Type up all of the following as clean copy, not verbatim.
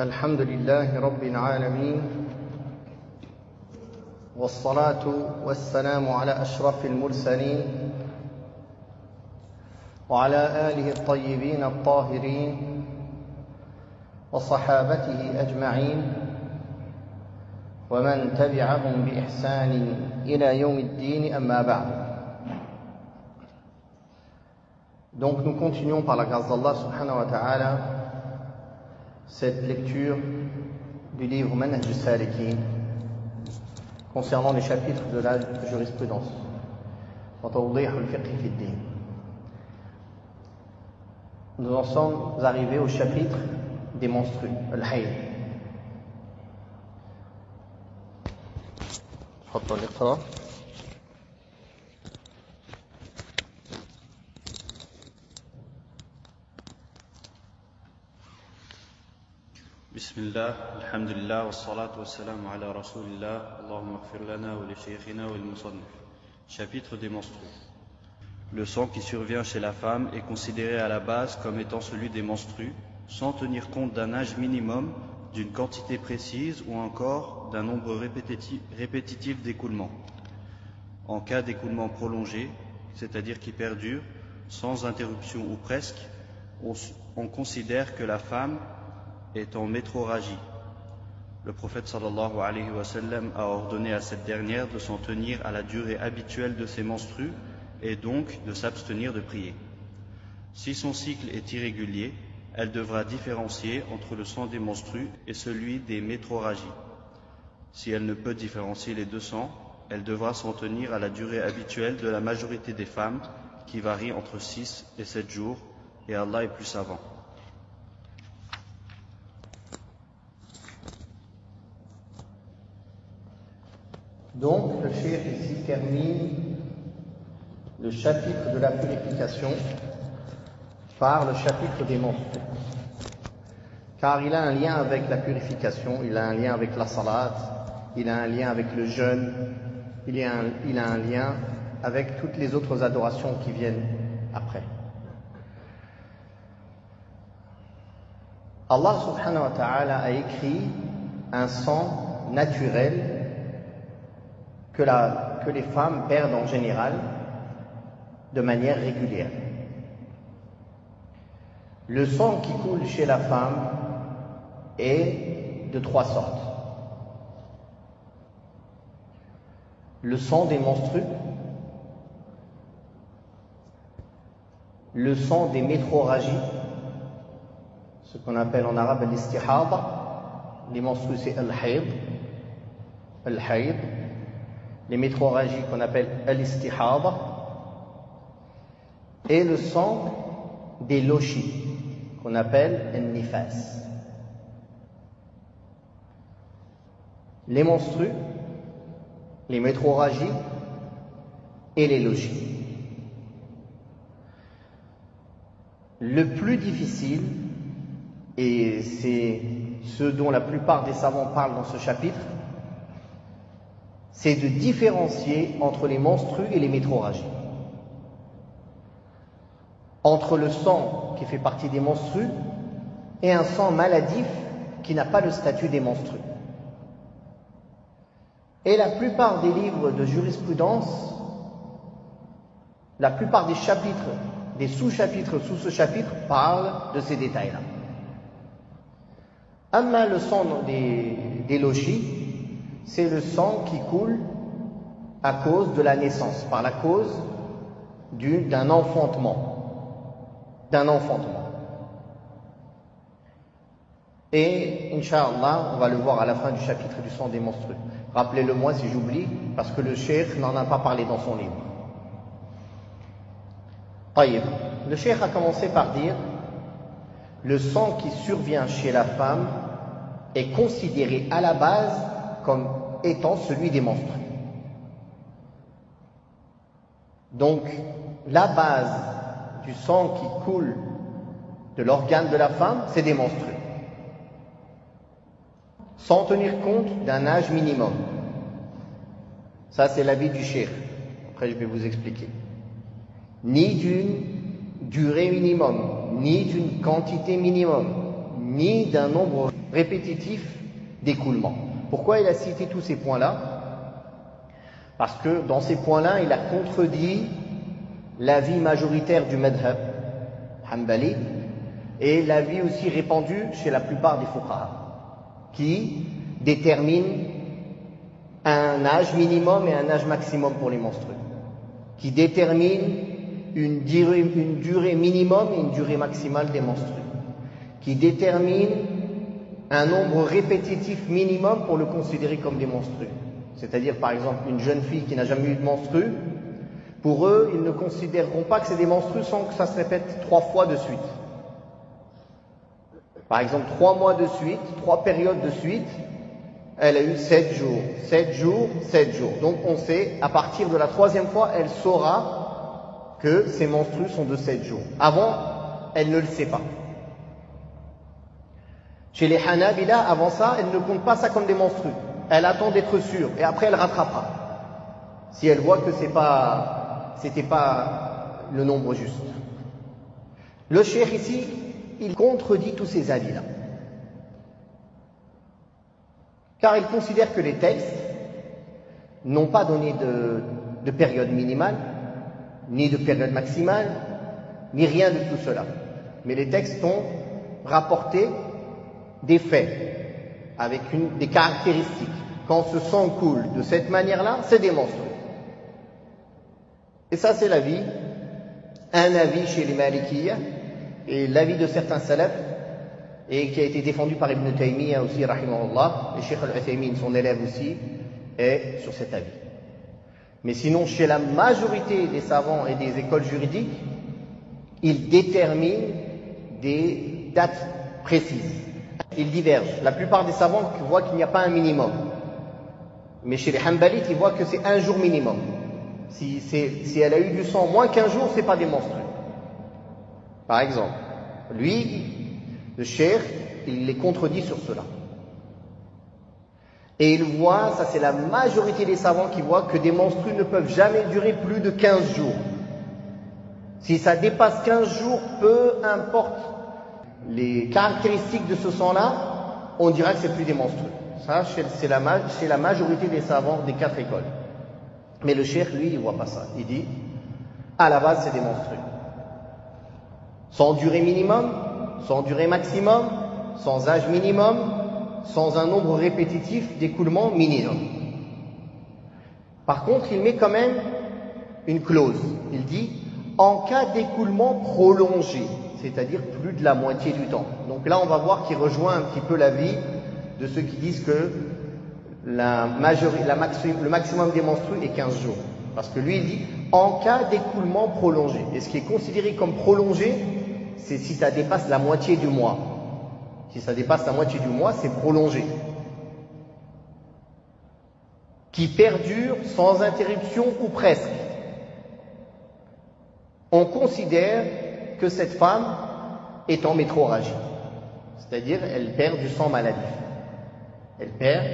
الحمد لله رب العالمين والصلاة والسلام على أشرف المرسلين وعلى آله الطيبين الطاهرين وصحابته أجمعين ومن تبعهم بإحسان إلى يوم الدين أما بعد. Donc nous continuons par la grâce d'Allah subhanahu wa ta'ala cette lecture du livre Manhaj al-Salikin concernant les chapitres de la jurisprudence. Nous en sommes arrivés au chapitre des menstrues, al-Hayd. بسم الله الحمد لله والصلاة والسلام على رسول الله اللهم اغفر لنا ولشيخنا وللمصنف. Chapitre des menstrues. Le sang qui survient chez la femme est considéré à la base comme étant celui des menstrues, sans tenir compte d'un âge minimum, d'une quantité précise ou encore d'un nombre répétitif d'écoulements. En cas d'écoulement prolongé, c'est-à-dire qui perdure, sans interruption ou presque, on considère que la femme est en métroragie. Le prophète sallallahu alayhi wa sallam a ordonné à cette dernière de s'en tenir à la durée habituelle de ses menstrues et donc de s'abstenir de prier. Si son cycle est irrégulier, elle devra différencier entre le sang des menstrues et celui des métroragies. Si elle ne peut différencier les deux sangs, elle devra s'en tenir à la durée habituelle de la majorité des femmes qui varie entre 6 et 7 jours et Allah est plus savant. Donc, le cheikh ici termine le chapitre de la purification par le chapitre des menstrues. Car il a un lien avec la purification, il a un lien avec la salat, il a un lien avec le jeûne, il a un lien avec toutes les autres adorations qui viennent après. Allah subhanahu wa ta'ala a écrit un sang naturel que les femmes perdent en général de manière régulière. Le sang qui coule chez la femme est de 3 sortes. Le sang des menstrues, le sang des métroragies, ce qu'on appelle en arabe l'istihada, les menstrues c'est al-hayd, les métroragies qu'on appelle al-istihada, et le sang des lochis qu'on appelle al-nifas. Les menstrues, les métroragies et les lochis. Le plus difficile, et c'est ce dont la plupart des savants parlent dans ce chapitre, c'est de différencier entre les menstrues et les métroragies. Entre le sang qui fait partie des menstrues et un sang maladif qui n'a pas le statut des menstrues. Et la plupart des livres de jurisprudence, la plupart des chapitres, des sous-chapitres sous ce chapitre parlent de ces détails-là. Amma le sang des lochis, c'est le sang qui coule à cause de la naissance, par la cause d'un enfantement. Et, Inch'Allah, on va le voir à la fin du chapitre du sang des menstrues. Rappelez-le-moi si j'oublie, parce que le cheikh n'en a pas parlé dans son livre. Taïb. Le cheikh a commencé par dire le sang qui survient chez la femme est considéré à la base comme étant celui des menstrues. Donc, la base du sang qui coule de l'organe de la femme, c'est des menstrues. Sans tenir compte d'un âge minimum. Ça, c'est l'avis du cheikh. Après, je vais vous expliquer. Ni d'une durée minimum, ni d'une quantité minimum, ni d'un nombre répétitif d'écoulement. Pourquoi il a cité tous ces points-là? Parce que dans ces points-là, il a contredit l'avis majoritaire du madhab hanbali et l'avis aussi répandu chez la plupart des fuqaha, qui détermine un âge minimum et un âge maximum pour les menstrues, qui détermine une durée minimum et une durée maximale des menstrues, qui détermine un nombre répétitif minimum pour le considérer comme des menstrues. C'est-à-dire, par exemple, une jeune fille qui n'a jamais eu de menstrues, pour eux, ils ne considéreront pas que c'est des menstrues sans que ça se répète 3 fois de suite. Par exemple, 3 mois de suite, 3 périodes de suite, elle a eu 7 jours, 7 jours, 7 jours. Donc on sait, à partir de la 3e fois, elle saura que ses menstrues sont de 7 jours. Avant, elle ne le sait pas. Chez les Hanabila, avant ça, elle ne compte pas ça comme des menstrues. Elle attend d'être sûre et après elle rattrapera. Si elle voit que c'était pas le nombre juste. Le cheikh ici, il contredit tous ces avis-là. Car il considère que les textes n'ont pas donné de période minimale, ni de période maximale, ni rien de tout cela. Mais les textes ont rapporté des faits, avec des caractéristiques. Quand ce sang coule de cette manière-là, c'est des menstrues. Et ça, c'est l'avis, un avis chez les Malikiyya, et l'avis de certains salafs, et qui a été défendu par Ibn Taymiyyah aussi, rahimahullah, et Cheikh al-Uthaymin, son élève aussi, est sur cet avis. Mais sinon, chez la majorité des savants et des écoles juridiques, ils déterminent des dates précises. Ils divergent. La plupart des savants voient qu'il n'y a pas un minimum. Mais chez les Hanbalites, ils voient que c'est 1 jour minimum. Si elle a eu du sang moins qu'1 jour, c'est pas des menstrues. Par exemple, lui, le cheikh, il les contredit sur cela. Et il voit, ça c'est la majorité des savants qui voient que des menstrues ne peuvent jamais durer plus de 15 jours. Si ça dépasse 15 jours, peu importe les caractéristiques de ce sang-là, on dira que c'est plus des menstrues. Ça, c'est la majorité des savants des 4 écoles. Mais le cheikh, lui, il voit pas ça. Il dit, à la base, c'est des menstrues. Sans durée minimum, sans durée maximum, sans âge minimum, sans un nombre répétitif d'écoulement minimum. Par contre, il met quand même une clause. Il dit, en cas d'écoulement prolongé, c'est-à-dire plus de la moitié du temps. Donc là, on va voir qu'il rejoint un petit peu l'avis de ceux qui disent que le maximum des menstrues est 15 jours. Parce que lui, il dit, en cas d'écoulement prolongé. Et ce qui est considéré comme prolongé, c'est si ça dépasse la moitié du mois. Si ça dépasse la moitié du mois, c'est prolongé. Qui perdure sans interruption ou presque. On considère que cette femme est en métrorragie. C'est-à-dire, elle perd du sang maladif. Elle perd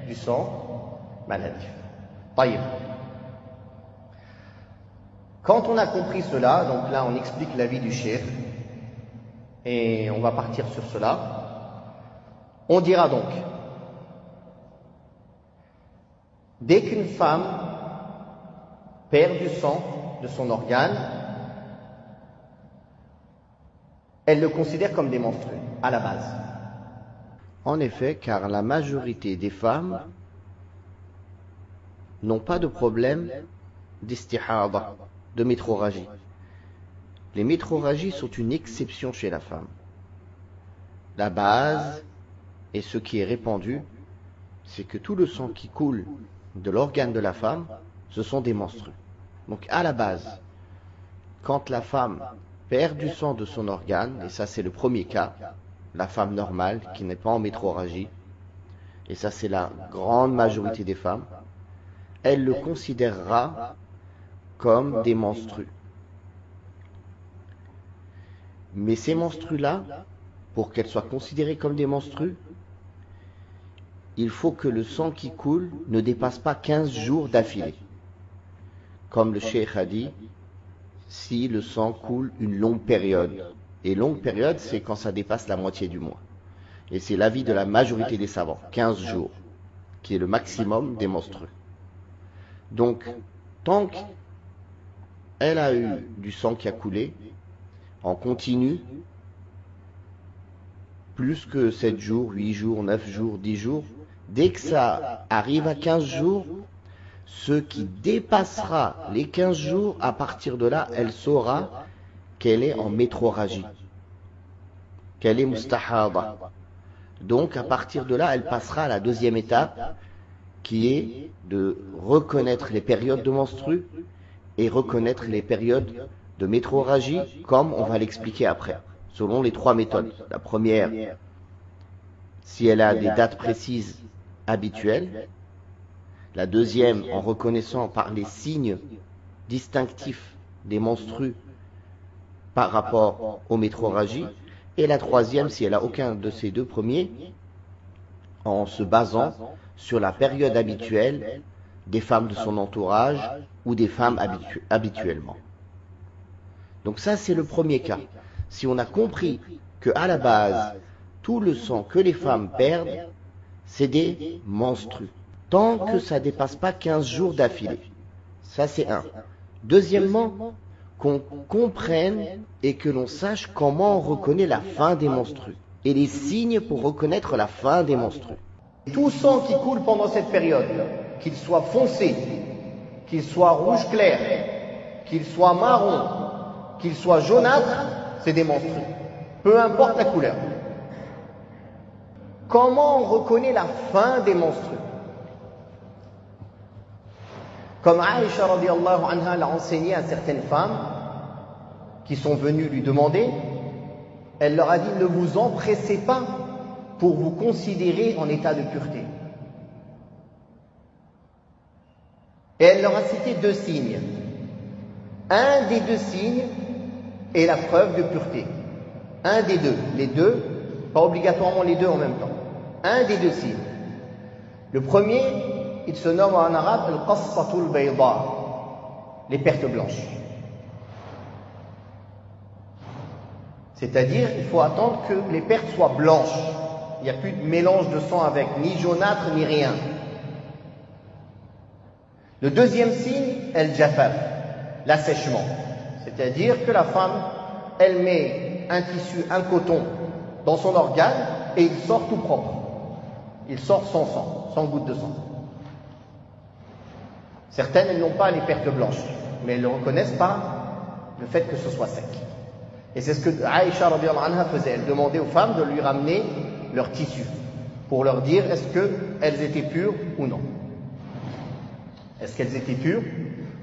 du sang maladif. Taïb. Quand on a compris cela, donc là on explique l'avis du cheikh, et on va partir sur cela, on dira donc, dès qu'une femme perd du sang de son organe, elle le considère comme des menstrues, à la base. En effet, car la majorité des femmes n'ont pas de problème d'istihada, de métrorragie. Les métrorragies sont une exception chez la femme. La base, et ce qui est répandu, c'est que tout le sang qui coule de l'organe de la femme, ce sont des menstrues. Donc à la base, quand la femme perd du sang de son organe, et ça c'est le premier cas, la femme normale qui n'est pas en métrorragie, et ça c'est la grande majorité des femmes, elle le considérera comme des menstrues. Mais ces menstrues-là, pour qu'elles soient considérées comme des menstrues, il faut que le sang qui coule ne dépasse pas 15 jours d'affilée. Comme le cheikh a dit, si le sang coule une longue période. Et longue période, c'est quand ça dépasse la moitié du mois. et c'est l'avis de la majorité des savants, 15 jours, qui est le maximum des menstrues. Donc, tant qu'elle a eu du sang qui a coulé, en continu, plus que 7 jours, 8 jours, 9 jours, 10 jours, dès que ça arrive à 15 jours, ce qui dépassera les 15 jours, à partir de là, elle saura qu'elle est en métrorragie, qu'elle est mustahada. Donc, à partir de là, elle passera à la deuxième étape, qui est de reconnaître les périodes de menstrues et reconnaître les périodes de métrorragie, comme on va l'expliquer après, selon les 3 méthodes. La première, si elle a des dates précises habituelles. La deuxième, en reconnaissant par les signes distinctifs des menstrues par rapport aux métrorragies. Et la troisième, si elle n'a aucun de ces deux premiers, en se basant sur la période habituelle des femmes de son entourage ou des femmes habituellement. Donc ça, c'est le premier cas. Si on a compris qu'à la base, tout le sang que les femmes perdent, c'est des menstrues. Tant que ça ne dépasse pas 15 jours d'affilée. Ça, c'est un. Deuxièmement, qu'on comprenne et que l'on sache comment on reconnaît la fin des menstrues. Et les signes pour reconnaître la fin des menstrues. Tout sang qui coule pendant cette période, qu'il soit foncé, qu'il soit rouge clair, qu'il soit marron, qu'il soit jaunâtre, c'est des menstrues. Peu importe la couleur. Comment on reconnaît la fin des menstrues? Comme Aïcha radiallahu anha l'a enseigné à certaines femmes qui sont venues lui demander, elle leur a dit: ne vous empressez pas pour vous considérer en état de pureté. Et elle leur a cité 2 signes. Un des 2 signes est la preuve de pureté. Un des 2. Les 2, pas obligatoirement les 2 en même temps. Un des 2 signes. Le premier, il se nomme en arabe al-qassatul bayda, les pertes blanches. C'est-à-dire, il faut attendre que les pertes soient blanches. Il n'y a plus de mélange de sang avec, ni jaunâtre, ni rien. Le deuxième signe, el-jafaf, l'assèchement. C'est-à-dire que la femme, elle met un tissu, un coton dans son organe et il sort tout propre. Il sort sans sang, sans goutte de sang. Certaines, elles n'ont pas les pertes blanches, mais elles ne reconnaissent pas le fait que ce soit sec. Et c'est ce que Aïcha radiyallahu anha faisait. Elle demandait aux femmes de lui ramener leur tissu pour leur dire est-ce qu'elles étaient pures ou non. Est-ce qu'elles étaient pures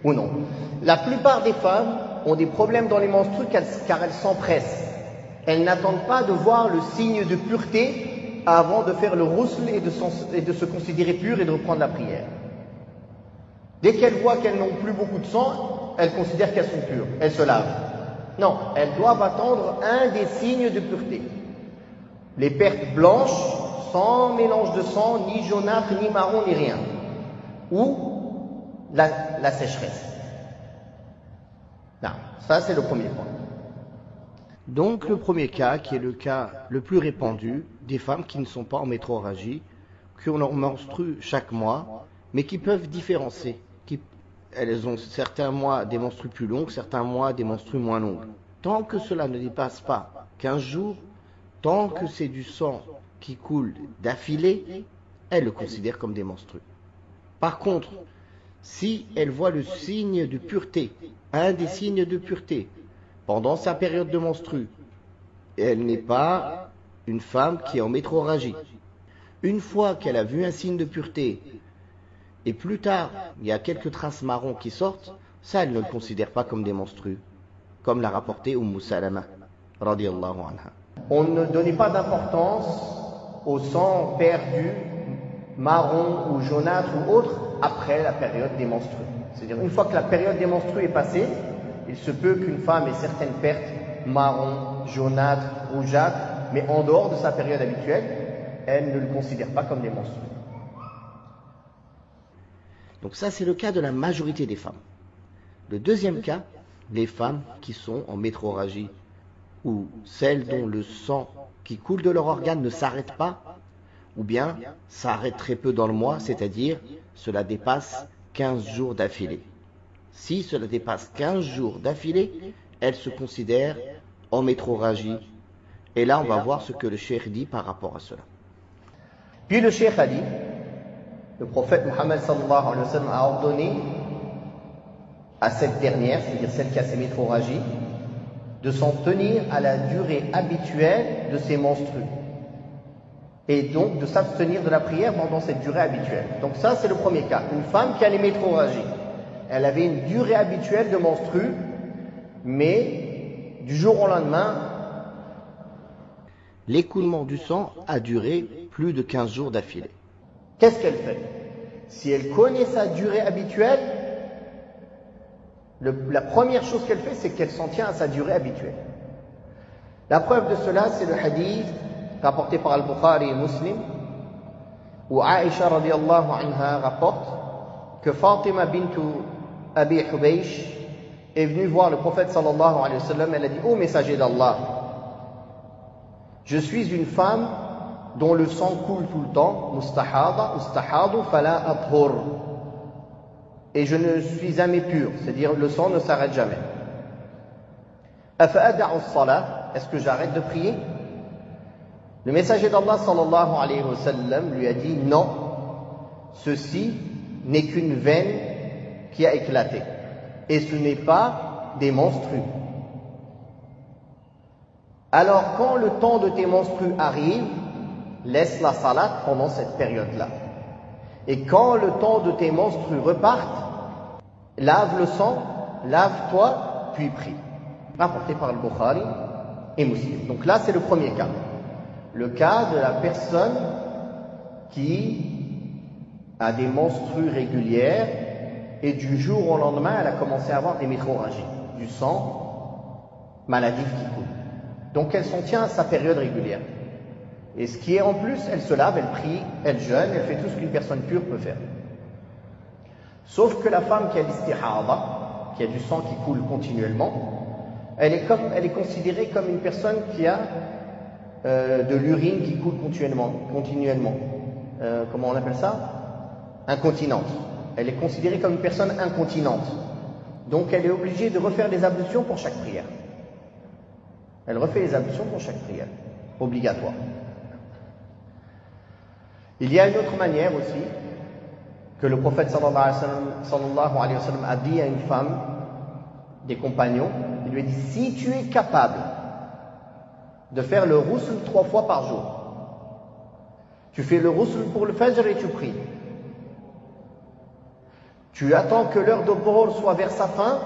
ou non? La plupart des femmes ont des problèmes dans les menstrues car elles s'empressent. Elles n'attendent pas de voir le signe de pureté avant de faire le rousl et de se considérer pures et de reprendre la prière. Dès qu'elles voient qu'elles n'ont plus beaucoup de sang, elles considèrent qu'elles sont pures. Elles se lavent. Non, elles doivent attendre un des signes de pureté. Les pertes blanches, sans mélange de sang, ni jaunâtre, ni marron, ni rien. Ou la sécheresse. Non, ça c'est le premier point. Donc le premier cas, qui est le cas le plus répandu, des femmes qui ne sont pas en métrorragie, qui ont leur menstrue chaque mois, mais qui peuvent différencier. Elles ont certains mois des menstrues plus longues, certains mois des menstrues moins longues. Tant que cela ne dépasse pas 15 jours, tant que c'est du sang qui coule d'affilée, elles le considèrent comme des menstrues. Par contre, si elle voit le signe de pureté, un des signes de pureté, pendant sa période de menstrue, elle n'est pas une femme qui est en métrorragie. Une fois qu'elle a vu un signe de pureté, et plus tard, il y a quelques traces marron qui sortent, ça, elle ne le considère pas comme des menstrues, comme l'a rapporté Salama, radiyallahu anha. On ne donnait pas d'importance au sang perdu, marron ou jaunâtre ou autre, après la période des menstrues. C'est-à-dire, une fois que la période des menstrues est passée, il se peut qu'une femme ait certaines pertes marron, jaunâtre, rougeâtre, mais en dehors de sa période habituelle, elle ne le considère pas comme des menstrues. Donc ça, c'est le cas de la majorité des femmes. Le deuxième cas, les femmes qui sont en métrorragie, ou celles dont le sang qui coulent de leur organe ne s'arrête pas, ou bien s'arrête très peu dans le mois, c'est-à-dire cela dépasse 15 jours d'affilée. Si cela dépasse 15 jours d'affilée, elle se considère en métrorragie. Et là, on va voir ce que le cheikh dit par rapport à cela. Puis le cheikh a dit, le prophète Mohammed sallallahu alayhi wa sallam a ordonné à cette dernière, c'est-à-dire celle qui a ses métrorragies, de s'en tenir à la durée habituelle de ses menstrues. Et donc de s'abstenir de la prière pendant cette durée habituelle. Donc ça, c'est le premier cas. Une femme qui a les métrorragies. Elle avait une durée habituelle de menstrues, mais du jour au lendemain, l'écoulement du sang a duré plus de 15 jours d'affilée. Qu'est-ce qu'elle fait? Si elle connaît sa durée habituelle, la première chose qu'elle fait, c'est qu'elle s'en tient à sa durée habituelle. La preuve de cela, c'est le hadith rapporté par Al-Bukhari et Muslim, où Aïcha radiallahu anha rapporte que Fatima bintu Abi Hubaysh est venue voir le prophète sallallahu alayhi wa sallam. Elle a dit: ô messager d'Allah, je suis une femme dont le sang coule tout le temps, mustahadu fala athur, et je ne suis jamais pur, c'est-à-dire le sang ne s'arrête jamais. Afa ada'u as-salah, est-ce que j'arrête de prier? Le messager d'Allah sallallahu alayhi wa sallam lui a dit: non, ceci n'est qu'une veine qui a éclaté, et ce n'est pas des menstrues. Alors quand le temps de tes menstrues arrive, laisse la salat pendant cette période-là. Et quand le temps de tes menstrues reparte, lave le sang, lave-toi, puis prie. Rapporté par le Bukhari et Muslim. Donc là, c'est le premier cas. Le cas de la personne qui a des menstrues régulières et du jour au lendemain, elle a commencé à avoir des métrorragies, du sang maladif qui coule. Donc elle s'en tient à sa période régulière. Et ce qui est en plus, elle se lave, elle prie, elle jeûne, elle fait tout ce qu'une personne pure peut faire. Sauf que la femme qui a l'istihada, qui a du sang qui coule continuellement, elle est considérée comme une personne qui a de l'urine qui coule continuellement. Comment on appelle ça? Incontinente. Elle est considérée comme une personne incontinente. Donc elle est obligée de refaire des ablutions pour chaque prière. Elle refait les ablutions pour chaque prière. Obligatoire. Il y a une autre manière aussi que le prophète sallallahu alayhi wa sallam a dit à une femme des compagnons. Il lui a dit: si tu es capable de faire le ghusl 3 fois par jour, tu fais le ghusl pour le fajr et tu pries. Tu attends que l'heure de Dhuhr soit vers sa fin,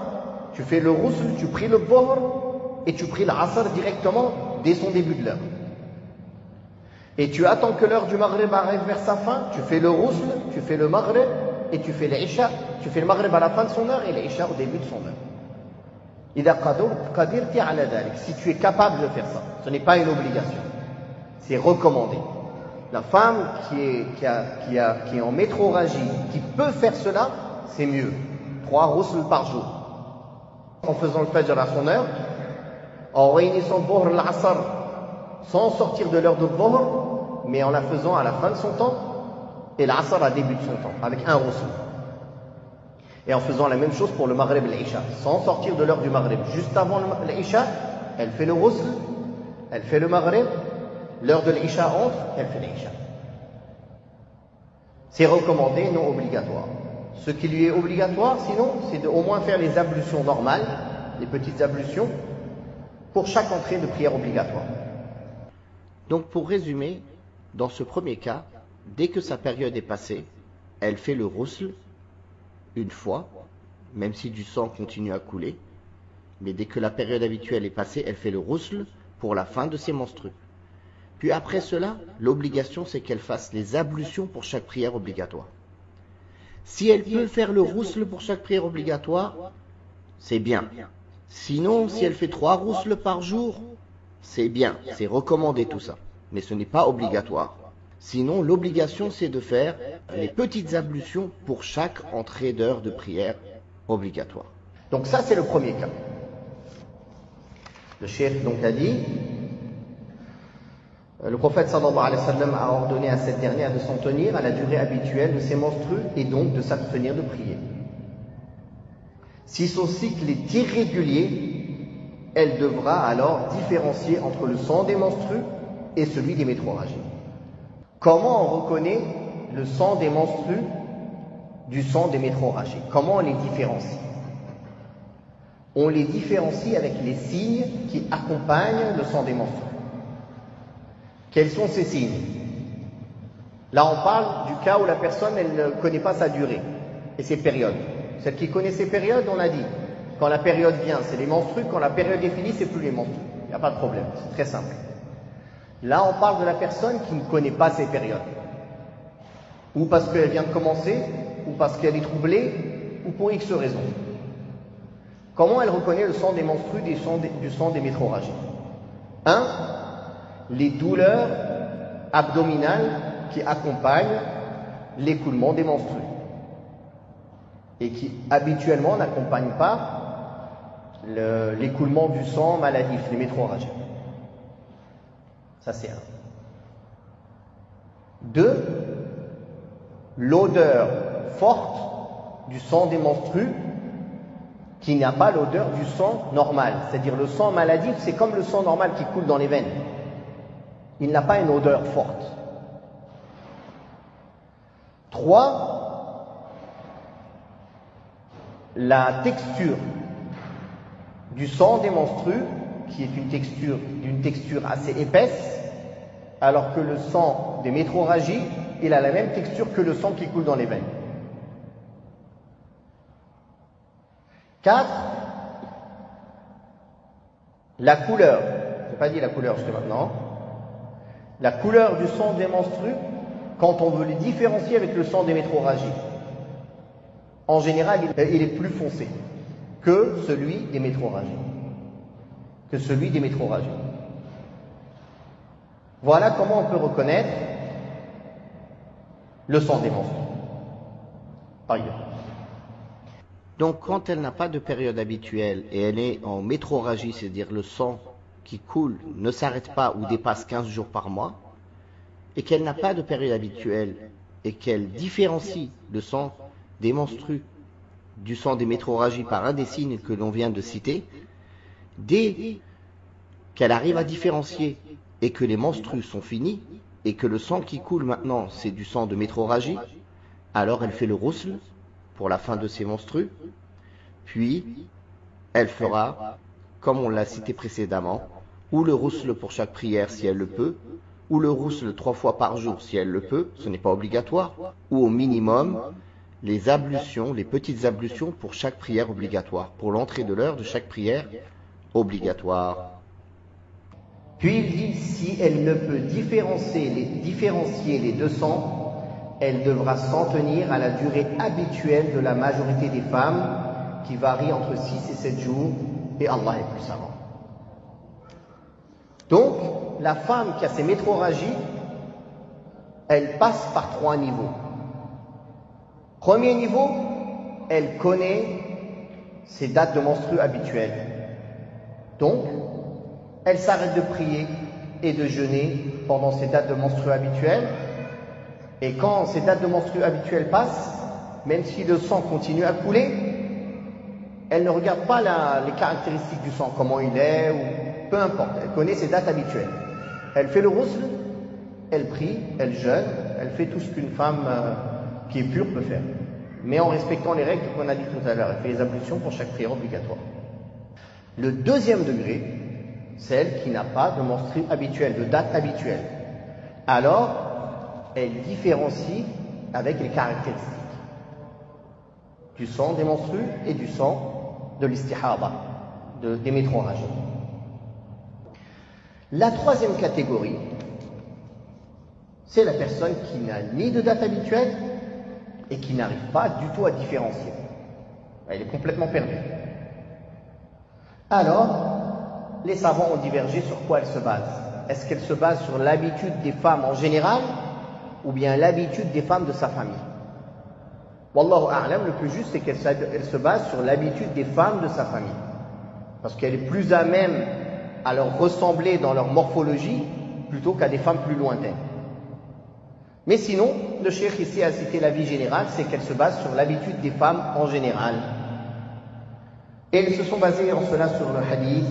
tu fais le ghusl, tu pries le Dhuhr et tu pries l'Asr directement dès son début de l'heure. Et tu attends que l'heure du Maghrib arrive vers sa fin, tu fais le ghusl, tu fais le Maghrib et tu fais l'Isha. Tu fais le Maghrib à la fin de son heure et l'Isha au début de son heure. Si tu es capable de faire ça, ce n'est pas une obligation, c'est recommandé. La femme qui est en métrorragie, qui peut faire cela, c'est mieux. 3 ghusl par jour. En faisant le fajr à son heure, en réunissant Dhuhr l'Asr sans sortir de l'heure de Dhuhr, mais en la faisant à la fin de son temps, et l'Asr à début de son temps, avec un ghusl. Et en faisant la même chose pour le Maghrib et l'Isha, sans sortir de l'heure du Maghrib. Juste avant l'Isha, elle fait le ghusl, elle fait le Maghrib, l'heure de l'Isha entre, elle fait l'Isha. C'est recommandé, non obligatoire. Ce qui lui est obligatoire, sinon, c'est d'au moins faire les ablutions normales, les petites ablutions, pour chaque entrée de prière obligatoire. Donc pour résumer, dans ce premier cas, dès que sa période est passée, elle fait le ghusl une fois, même si du sang continue à couler, mais dès que la période habituelle est passée, elle fait le ghusl pour la fin de ses menstrues. Puis après cela, l'obligation c'est qu'elle fasse les ablutions pour chaque prière obligatoire. Si elle peut faire le ghusl pour chaque prière obligatoire, c'est bien. Sinon, si elle fait 3 ghusls par jour, c'est bien, c'est recommandé tout ça, mais ce n'est pas obligatoire. Sinon, l'obligation, c'est de faire les petites ablutions pour chaque entrée d'heure de prière obligatoire. Donc ça, c'est le premier cas. Le cheikh donc a dit: Le prophète sallallahu alayhi wa sallam a ordonné à cette dernière de s'en tenir à la durée habituelle de ses menstrues et donc de s'abstenir de prier. Si son cycle est irrégulier, elle devra alors différencier entre le sang des menstrues et celui des métroragies. Comment on reconnaît le sang des menstrues du sang des métroragies? Comment on les différencie? On les différencie avec les signes qui accompagnent le sang des menstrues. Quels sont ces signes? Là, on parle du cas où la personne, elle ne connaît pas sa durée et ses périodes. Celle qui connaît ses périodes, on a dit, quand la période vient, c'est les menstrues, quand la période est finie, c'est plus les menstrues. Il n'y a pas de problème, c'est très simple. Là, on parle de la personne qui ne connaît pas ses périodes. Ou parce qu'elle vient de commencer, ou parce qu'elle est troublée, ou pour X raisons. Comment elle reconnaît le sang des menstrues du sang des métroragies? 1. Les douleurs abdominales qui accompagnent l'écoulement des menstrues et qui habituellement n'accompagnent pas l'écoulement du sang maladif, les métroragies. Ça, c'est 1. 2. L'odeur forte du sang des menstrues qui n'a pas l'odeur du sang normal. C'est-à-dire le sang maladif, c'est comme le sang normal qui coule dans les veines. Il n'a pas une odeur forte. 3. La texture du sang des menstrues, qui est d'une texture assez épaisse, alors que le sang des métroragies, il a la même texture que le sang qui coule dans les veines. 4. La couleur. Je n'ai pas dit la couleur jusqu'à maintenant. La couleur du sang des menstrues, quand on veut les différencier avec le sang des métroragies. En général, il est plus foncé que celui des métroragies. Voilà comment on peut reconnaître le sang des menstrues. Par exemple. Donc quand elle n'a pas de période habituelle et elle est en métroragie, c'est-à-dire le sang qui coule ne s'arrête pas ou dépasse 15 jours par mois, et qu'elle n'a pas de période habituelle et qu'elle différencie le sang des menstrues du sang des métroragies par un des signes que l'on vient de citer, dès qu'elle arrive à différencier et que les menstrues sont finis et que le sang qui coule maintenant c'est du sang de métroragie, alors elle fait le rousl pour la fin de ses menstrues, puis elle fera, comme on l'a cité précédemment, ou le rousl pour chaque prière si elle le peut, ou le rousl 3 fois par jour si elle le peut, ce n'est pas obligatoire, ou au minimum les ablutions, les petites ablutions pour chaque prière obligatoire, pour l'entrée de l'heure de chaque prière obligatoire. Puis il dit, si elle ne peut différencier les deux sangs, elle devra s'en tenir à la durée habituelle de la majorité des femmes, qui varie entre 6 et 7 jours, et Allah est plus savant. Donc, la femme qui a ses métroragies, elle passe par 3 niveaux. Premier niveau, elle connaît ses dates de menstrues habituelles. Donc, elle s'arrête de prier et de jeûner pendant ses dates de menstrues habituelles. Et quand ces dates de menstrues habituelles passent, même si le sang continue à couler, elle ne regarde pas les caractéristiques du sang, comment il est, ou peu importe. Elle connaît ses dates habituelles. Elle fait le rousl, elle prie, elle jeûne, elle fait tout ce qu'une femme qui est pure peut faire. Mais en respectant les règles qu'on a dit tout à l'heure. Elle fait les ablutions pour chaque prière obligatoire. Le deuxième degré, celle qui n'a pas de menstrues habituelles, de date habituelle. Alors, elle différencie avec les caractéristiques du sang des menstrues et du sang de l'istihaba, des métroragies. La troisième catégorie, c'est la personne qui n'a ni de date habituelle et qui n'arrive pas du tout à différencier. Elle est complètement perdue. Alors, les savants ont divergé sur quoi elle se base. Est-ce qu'elle se base sur l'habitude des femmes en général ou bien l'habitude des femmes de sa famille? Wallahu a'lam, le plus juste c'est qu'elle se base sur l'habitude des femmes de sa famille. Parce qu'elle est plus à même à leur ressembler dans leur morphologie plutôt qu'à des femmes plus lointaines. Mais sinon, le cheikh ici a cité l'avis général, c'est qu'elle se base sur l'habitude des femmes en général. Et ils se sont basés en cela sur le hadith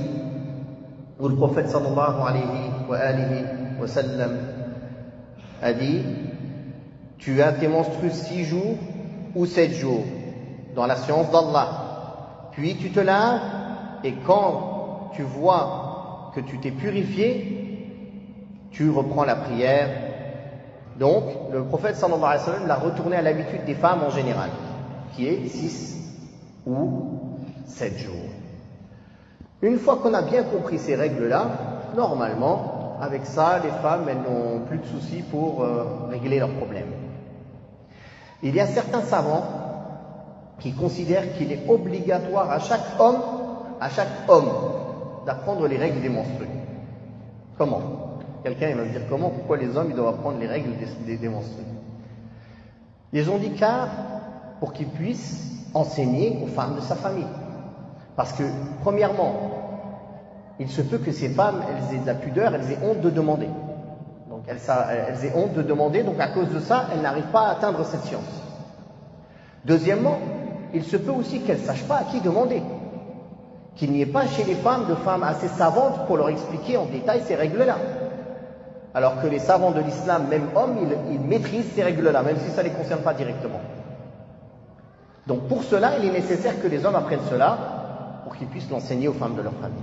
où le prophète sallallahu alayhi wa sallam a dit: tu as tes menstrues 6 jours ou 7 jours dans la science d'Allah. Puis tu te laves et quand tu vois que tu t'es purifié, tu reprends la prière. Donc, le prophète sallallahu alayhi wa sallam l'a retourné à l'habitude des femmes en général, qui est 6 ou 7 jours. Une fois qu'on a bien compris ces règles-là, normalement, avec ça, les femmes, elles n'ont plus de soucis pour régler leurs problèmes. Il y a certains savants qui considèrent qu'il est obligatoire à chaque homme, d'apprendre les règles des menstrues. Comment? Quelqu'un va me dire comment, pourquoi les hommes ils doivent apprendre les règles des menstrues? Ils ont dit car pour qu'ils puissent enseigner aux femmes de sa famille. Parce que, premièrement, il se peut que ces femmes, elles aient de la pudeur, elles aient honte de demander. Donc elles aient honte de demander, donc à cause de ça, elles n'arrivent pas à atteindre cette science. Deuxièmement, il se peut aussi qu'elles ne sachent pas à qui demander. Qu'il n'y ait pas chez les femmes de femmes assez savantes pour leur expliquer en détail ces règles-là. Alors que les savants de l'islam, même hommes, ils maîtrisent ces règles-là, même si ça ne les concerne pas directement. Donc pour cela, il est nécessaire que les hommes apprennent cela pour qu'ils puissent l'enseigner aux femmes de leur famille.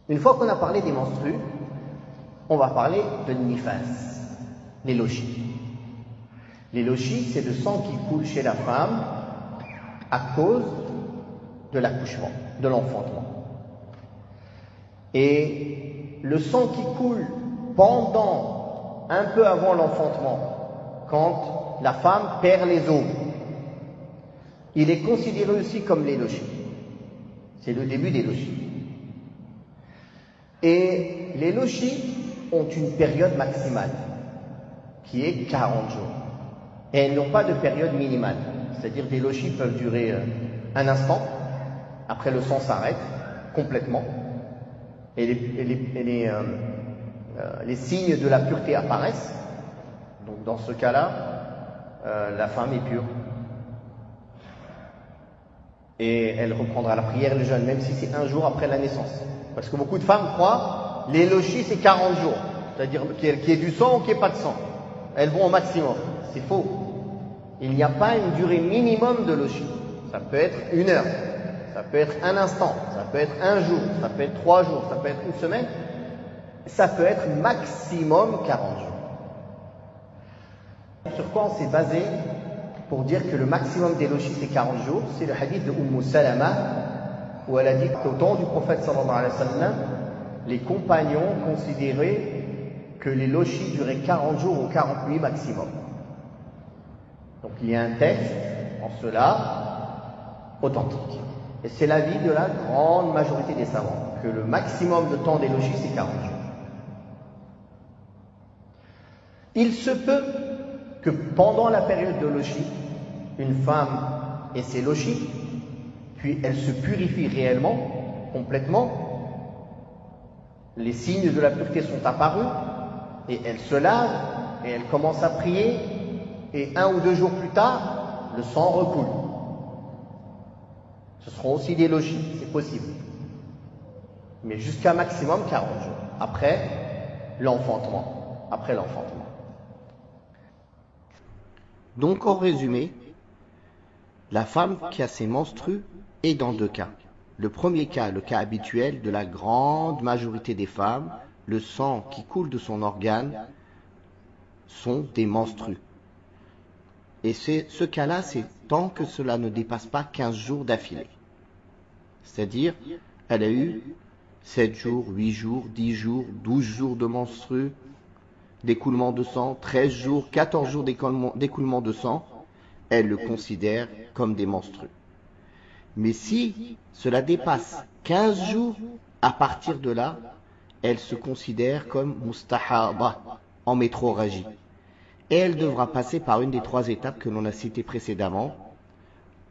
Une fois qu'on a parlé des menstrues, on va parler de nifas, les lochis. Les lochis, c'est le sang qui coule chez la femme à cause de l'accouchement, de l'enfantement. Et le sang qui coule pendant, un peu avant l'enfantement, quand la femme perd les os, il est considéré aussi comme les lochis. C'est le début des lochis. Et les lochis ont une période maximale, qui est 40 jours. Et elles n'ont pas de période minimale. C'est-à-dire des lochis peuvent durer un instant, après le sang s'arrête complètement, et les signes de la pureté apparaissent. Donc dans ce cas-là, la femme est pure. Et elle reprendra la prière et le jeûne, même si c'est un jour après la naissance. Parce que beaucoup de femmes croient, les lochis c'est 40 jours. C'est-à-dire qu'il y ait du sang ou qu'il n'y ait pas de sang. Elles vont au maximum. C'est faux. Il n'y a pas une durée minimum de lochis. Ça peut être 1 heure, ça peut être un instant, ça peut être 1 jour, ça peut être 3 jours, ça peut être 1 semaine. Ça peut être maximum 40 jours. Sur quoi on s'est basé pour dire que le maximum des lochis c'est 40 jours? C'est le hadith de Salama, où elle a dit qu'au temps du prophète sallallahu alayhi wa sallam, les compagnons considéraient que les lochis duraient 40 jours ou 40 nuits maximum. Donc il y a un texte en cela authentique. Et c'est l'avis de la grande majorité des savants, que le maximum de temps des lochis c'est 40 jours. Il se peut que pendant la période de lochis, une femme ait ses lochis, puis elle se purifie réellement, complètement, les signes de la pureté sont apparus, et elle se lave, et elle commence à prier, et 1 ou 2 jours plus tard, le sang recoule. Ce seront aussi des lochis, c'est possible. Mais jusqu'à maximum 40 jours, après l'enfantement. Donc, en résumé, la femme qui a ses menstrues est dans 2 cas. Le premier cas, le cas habituel de la grande majorité des femmes, le sang qui coule de son organe sont des menstrues. Et ce cas-là, c'est tant que cela ne dépasse pas 15 jours d'affilée. C'est-à-dire, elle a eu 7 jours, 8 jours, 10 jours, 12 jours de menstrues, d'écoulement de sang, 13 jours, 14 jours d'écoulement de sang, elle le considère comme des menstrues. Mais si cela dépasse 15 jours, à partir de là, elle se considère comme mustahaba, en métrorragie. Et elle devra passer par une des 3 étapes que l'on a citées précédemment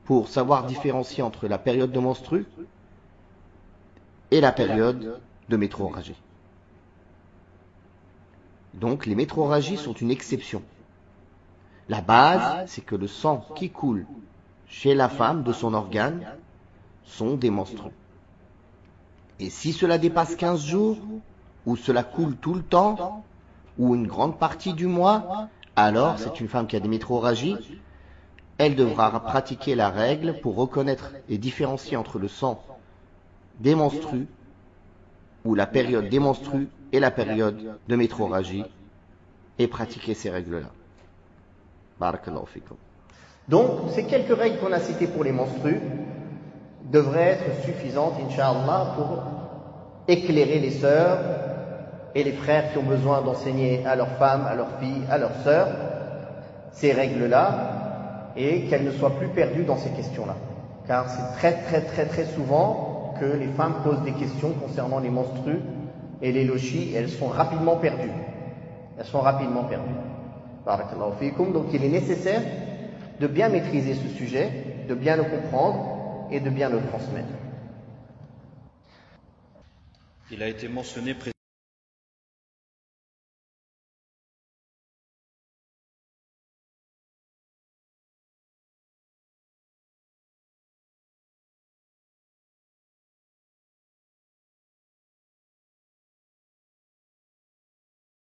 pour savoir différencier entre la période de menstrues et la période de métrorragie. Donc les métrorragies sont une exception. La base, c'est que le sang qui coule chez la femme de son organe sont des menstrues. Et si cela dépasse 15 jours, ou cela coule tout le temps, ou une grande partie du mois, alors c'est une femme qui a des métrorragies. Elle devra pratiquer la règle pour reconnaître et différencier entre le sang des menstrues, ou la période des menstrues et la période de métrorragie, et pratiquer ces règles-là. Barakallahu fikum. Donc, ces quelques règles qu'on a citées pour les menstrues devraient être suffisantes, Inch'Allah, pour éclairer les sœurs et les frères qui ont besoin d'enseigner à leurs femmes, à leurs filles, à leurs sœurs, ces règles-là, et qu'elles ne soient plus perdues dans ces questions-là. Car c'est très souvent que les femmes posent des questions concernant les menstrues et les lochis, et elles sont rapidement perdues. Elles sont rapidement perdues. Barakallahu fikum. Donc il est nécessaire de bien maîtriser ce sujet, de bien le comprendre et de bien le transmettre. Il a été mentionné